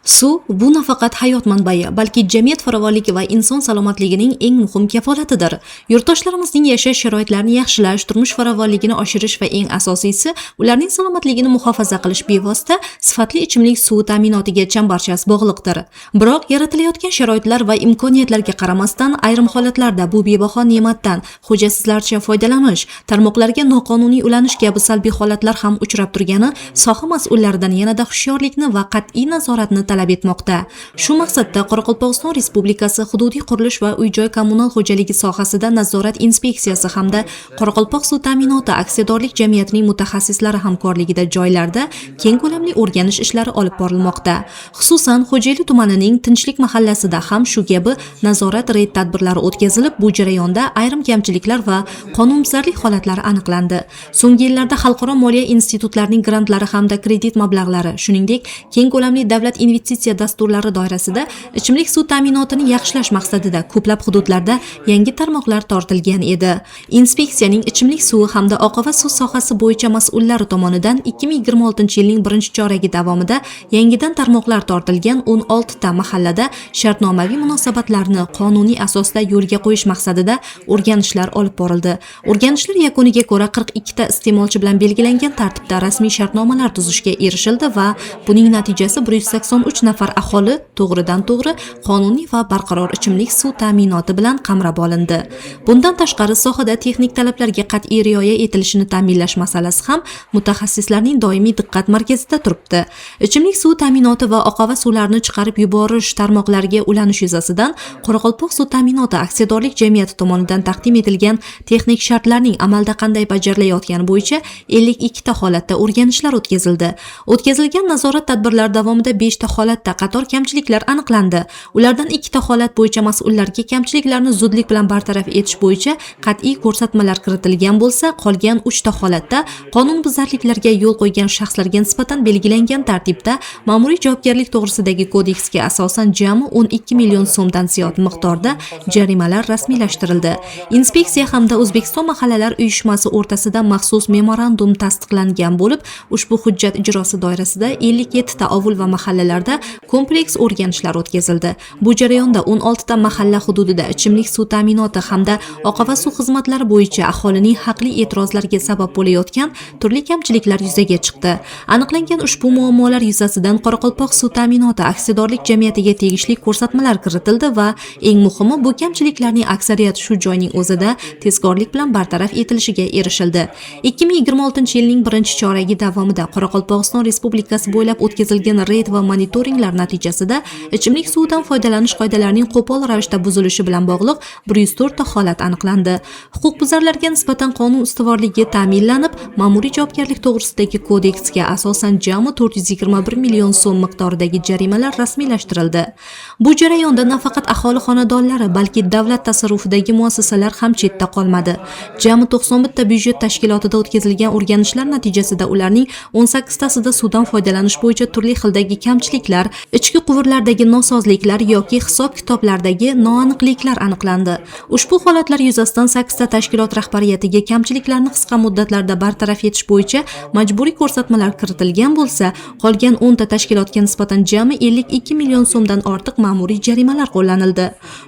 Suv bu nafaqat hayot manbai, balki jamiyat farovonligi va inson salomatligining eng muhim kafolatidir. Yurtdoshlarimizning yashash sharoitlarini yaxshilash, turmush farovonligini oshirish va eng asosiysi, ularning salomatligini muhofaza qilish bevosita sifatli ichimlik suvi ta'minotiga chambarchas bog'liqdir. Biroq yaratilayotgan sharoitlar va imkoniyatlarga qaramasdan, ayrim holatlarda bu bebaho ne'matdan hujjatsizlarcha foydalanish, tarmoqlarga noqonuniy ulanish kabi salbiy holatlar ham uchrab turgani soha mas'ullaridan yanada hushyorlikni va qat'iy nazoratni talab etmoqda. Shu maqsadda Qoraqalpog'iston Respublikasi hududiy qurilish va uy-joy kommunal xo'jaligi sohasida nazorat inspeksiyasi hamda Qoraqalpoq suv ta'minoti aksiyadorlik jamiyatining mutaxassislari hamkorligida joylarda keng ko'lamli o'rganish ishlari olib borilmoqda. Xususan, Xo'jayli tumanining Tinchlik mahallasida ham shu kabi nazorat reyd tadbirlari o'tkazilib, bu jarayonda ayrim kamchiliklar va qonunbuzarlik holatlari aniqlandi. So'nggi yillarda xalqaro moliya institutlarining grantlari hamda kredit mablag'lari, shuningdek, keng ko'lamli davlat investitsiya dasturlari doirasida ichimlik suv ta'minotini yaxshilash maqsadida ko'plab hududlarda yangi tarmoqlar tortilgan edi. Inspeksiyaning ichimlik suvi hamda oqova suv sohasi bo'yicha mas'ullari tomonidan 2026-yilning birinchi choragi davomida yangidan tarmoqlar tortilgan 16 ta mahallada shartnomaviy munosabatlarni qonuniy asosda yo'lga qo'yish maqsadida o'rganishlar olib borildi. O'rganishlar yakuniga ko'ra 42 ta iste'molchi bilan belgilangan tartibda rasmiy shartnomalar tuzishga erishildi va buning natijasi 183 nafar aholi to'g'ridan-to'g'ri qonuniy va barqaror ichimlik suv ta'minoti bilan qamrab olindi. Bundan tashqari, sohada texnik talablarga qat'iy rioya etilishini ta'minlash masalasi ham mutaxassislarning doimiy diqqat markazida turibdi. Ichimlik suv ta'minoti va oqova suvlarni chiqarib yuborish tarmoqlariga ulanish yuzasidan Qoraqalpoq suv ta'minoti aksiyadorlik jamiyati tomonidan taqdim etilgan texnik shartlarning amalda qanday bajarilayotgani bo'yicha 52 ta holatda o'rganishlar o'tkazildi. O'tkazilgan nazorat tadbirlari davomida 5 ta holatda qator kamchiliklar aniqlandi. Ulardan 2 ta holat bo'yicha mas'ullarga kamchiliklarni zudlik bilan bartaraf etish bo'yicha qat'iy ko'rsatmalar kiritilgan bo'lsa, qolgan 3 ta holatda qonunbuzarliklarga yo'l qo'ygan shaxslarga nisbatan belgilangan tartibda ma'muriy javobgarlik to'g'risidagi kodeksga asosan jami 12 million so'mdan ziyod miqdorda jarimalar rasmiylashtirildi. Inspeksiya hamda O'zbekiston mahallalar uyushmasi o'rtasida maxsus memorandum tasdiqlangan bo'lib, ushbu hujjat ijrosi doirasida 57 ta ovul va mahallalarda kompleks o'rganishlar o'tkazildi. Bu jarayonda 16 ta mahalla hududida ichimlik suv ta'minoti hamda oqova suv xizmatlari bo'yicha aholining haqli e'tirozlariga sabab bo'layotgan turli kamchiliklar yuzaga chiqdi. Aniqlangan ushbu muammolar yuzasidan Qoraqalpoq suv ta'minoti aksiyadorlik jamiyatiga tegishli ko'rsatmalar kiritildi va eng muhimi, bu kamchiliklarning aksariyati shu joyning o'zida tezkorlik bilan bartaraf etilishiga erishildi. 2026-yilning birinchi choragi davomida Qoraqalpog'iston Respublikasi bo'ylab o'tkazilgan reyd va monitoringlar natijasida ichimlik suvidan foydalanish qoidalarining qo'pol ravishda buzilishi bilan bog'liq 104 ta holat aniqlandi. Huquqbuzarlarga nisbatan qonun ustuvorligi ta'minlanib, ma'muriy javobgarlik to'g'risidagi kodeksga asosan jami 421 million so'm miqdoridagi jarimalar rasmiylashtirildi. Bu jarayonda nafaqat aholi xonadonlari, balki davlat tasarrufidagi muassasalar ham chetda qolmadi. Jami 91 ta byudjet tashkilotida o'tkazilgan o'rganishlar natijasida ularning 18 tasida suvdan foydalanish bo'yicha turli xildagi kamchiliklar, ichki quvurlardagi nosozliklar yoki hisob-kitoblardagi noaniqliklar aniqlandi. Ushbu holatlar yuzasidan 8 ta tashkilot rahbariyatiga kamchiliklarni qisqa muddatlarda bartaraf etish bo'yicha majburiy ko'rsatmalar kiritilgan bo'lsa, qolgan 10 ta tashkilotga nisbatan jami 52 million so'mdan ortiq ma'muriy jarimalar qo'llanildi.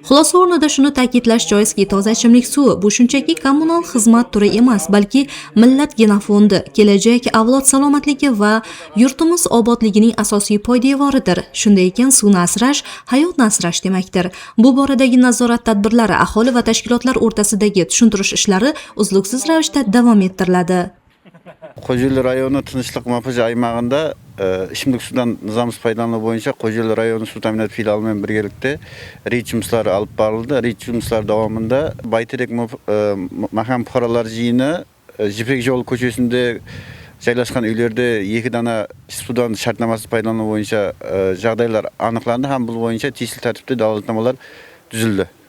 Xulosa o'rnida shuni ta'kidlash joizki, toza ichimlik suvi bu shunchaki kommunal xizmat turi emas, balki millat genofondi, kelajak avlod salomatligi va yurtimiz obodligining asosiy poydevoridir. Shunday ekan, suvni asrash hayotni asrash demakdir. Bu boradagi nazorat tadbirlari, aholi va tashkilotlar o'rtasidagi tushuntirish ishlari uzluksiz ravishda davom ettiriladi. Qo'jeli rayoni tinchlik muhofaza aymog'ida ichimlik suvdan nizomsiz foydalanish bo'yicha Qo'jeli rayoni suv ta'minoti filiali bilan birgalikda reyd жұмыстары olib borildi. Reyd жұмыстары davomida Bayterek maham fuqarolar jiyini Jipek yo'l ko'chasida joylashgan uylarda 2 dana suvdan shartnomasiz foydalanish bo'yicha жағдайлар aniqlandi ham bu bo'yicha tegishli tartibda dalolatnomalar tuzildi.